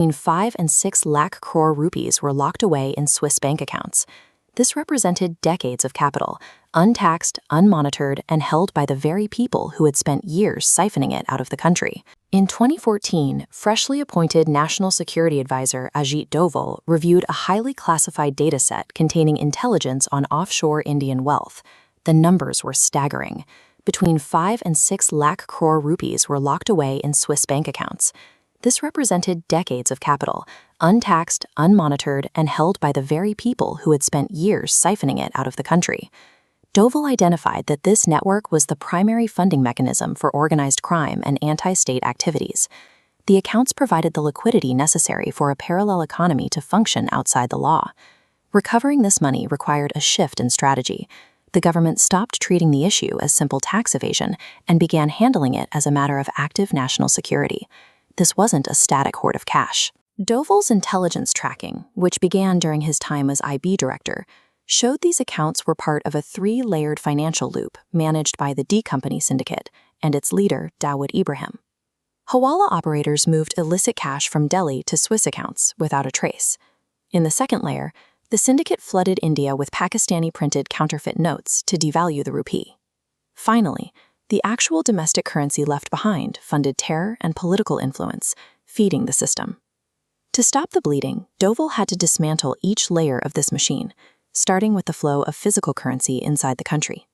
Between 5 and 6 lakh crore rupees were locked away in Swiss bank accounts. This represented decades of capital, untaxed, unmonitored, and held by the very people who had spent years siphoning it out of the country. In 2014, freshly appointed National Security Advisor Ajit Doval reviewed a highly classified dataset containing intelligence on offshore Indian wealth. The numbers were staggering. Between 5 and 6 lakh crore rupees were locked away in Swiss bank accounts. This represented decades of capital, untaxed, unmonitored, and held by the very people who had spent years siphoning it out of the country. Doval identified that this network was the primary funding mechanism for organized crime and anti-state activities. The accounts provided the liquidity necessary for a parallel economy to function outside the law. Recovering this money required a shift in strategy. The government stopped treating the issue as simple tax evasion and began handling it as a matter of active national security. This wasn't a static hoard of cash. Doval's intelligence tracking, which began during his time as IB director, showed these accounts were part of a 3-layered financial loop managed by the D Company syndicate and its leader, Dawood Ibrahim. Hawala operators moved illicit cash from Delhi to Swiss accounts without a trace. In the second layer, the syndicate flooded India with Pakistani-printed counterfeit notes to devalue the rupee. Finally, the actual domestic currency left behind funded terror and political influence, feeding the system. To stop the bleeding, Doval had to dismantle each layer of this machine, starting with the flow of physical currency inside the country.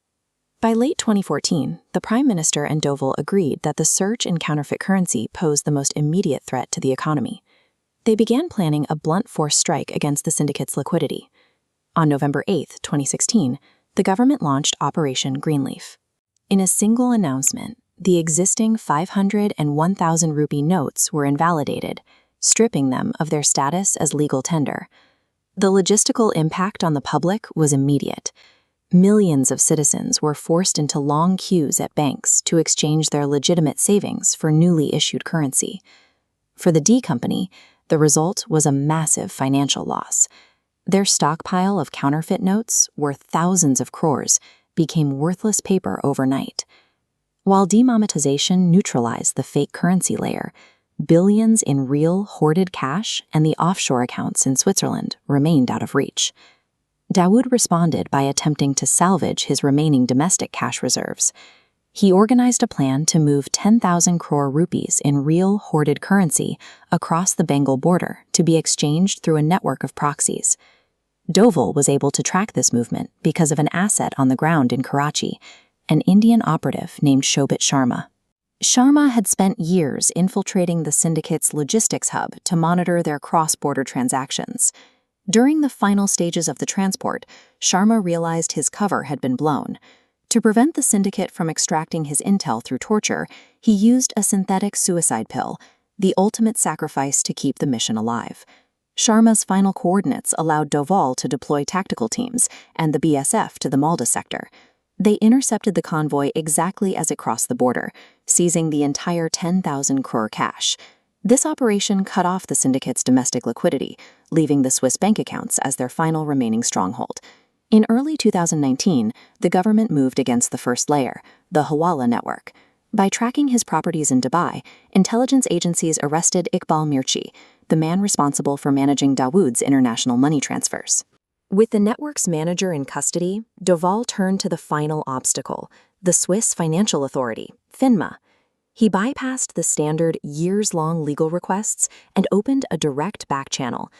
By late 2014, the Prime Minister and Doval agreed that the surge in counterfeit currency posed the most immediate threat to the economy. They began planning a blunt force strike against the syndicate's liquidity. On November 8, 2016, the government launched Operation Greenleaf. In a single announcement, the existing 500 and 1,000 rupee notes were invalidated, stripping them of their status as legal tender. The logistical impact on the public was immediate. Millions of citizens were forced into long queues at banks to exchange their legitimate savings for newly issued currency. For the D Company, the result was a massive financial loss. Their stockpile of counterfeit notes, worth thousands of crores, became worthless paper overnight. While demonetization neutralized the fake currency layer, billions in real hoarded cash and the offshore accounts in Switzerland remained out of reach. Dawood responded by attempting to salvage his remaining domestic cash reserves. He organized a plan to move 10,000 crore rupees in real hoarded currency across the Bengal border to be exchanged through a network of proxies. Doval was able to track this movement because of an asset on the ground in Karachi, an Indian operative named Shobit Sharma. Sharma had spent years infiltrating the syndicate's logistics hub to monitor their cross-border transactions. During the final stages of the transport, Sharma realized his cover had been blown. To prevent the syndicate from extracting his intel through torture, he used a synthetic suicide pill, the ultimate sacrifice to keep the mission alive. Sharma's final coordinates allowed Doval to deploy tactical teams and the BSF to the Malda sector. They intercepted the convoy exactly as it crossed the border, seizing the entire 10,000 crore cash. This operation cut off the syndicate's domestic liquidity, leaving the Swiss bank accounts as their final remaining stronghold. In early 2019, the government moved against the first layer, the Hawala network. By tracking his properties in Dubai, intelligence agencies arrested Iqbal Mirchi, the man responsible for managing Dawood's international money transfers. With the network's manager in custody, Doval turned to the final obstacle, the Swiss Financial Authority, FINMA. He bypassed the standard years-long legal requests and opened a direct back channel.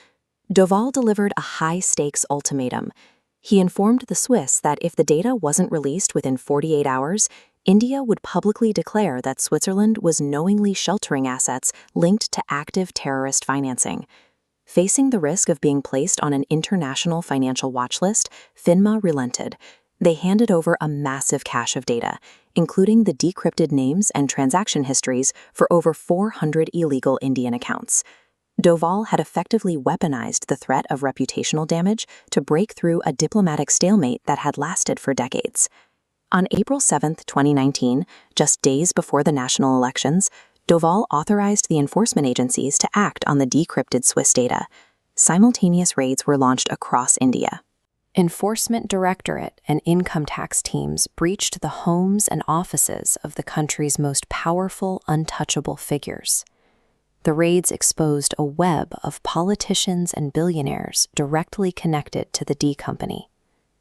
Doval delivered a high-stakes ultimatum. He informed the Swiss that if the data wasn't released within 48 hours, India would publicly declare that Switzerland was knowingly sheltering assets linked to active terrorist financing. Facing the risk of being placed on an international financial watch list, FINMA relented. They handed over a massive cache of data, including the decrypted names and transaction histories for over 400 illegal Indian accounts. Doval had effectively weaponized the threat of reputational damage to break through a diplomatic stalemate that had lasted for decades. On April 7, 2019, just days before the national elections, Doval authorized the enforcement agencies to act on the decrypted Swiss data. Simultaneous raids were launched across India. Enforcement Directorate and income tax teams breached the homes and offices of the country's most powerful, untouchable figures. The raids exposed a web of politicians and billionaires directly connected to the D Company.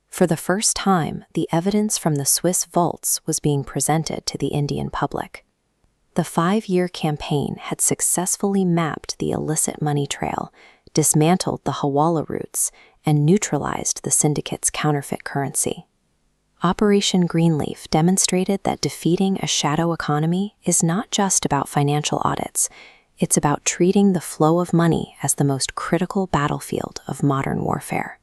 For the first time, the evidence from the Swiss vaults was being presented to the Indian public. The 5-year campaign had successfully mapped the illicit money trail, dismantled the Hawala routes, and neutralized the syndicate's counterfeit currency. Operation Greenleaf demonstrated that defeating a shadow economy is not just about financial audits. It's about treating the flow of money as the most critical battlefield of modern warfare.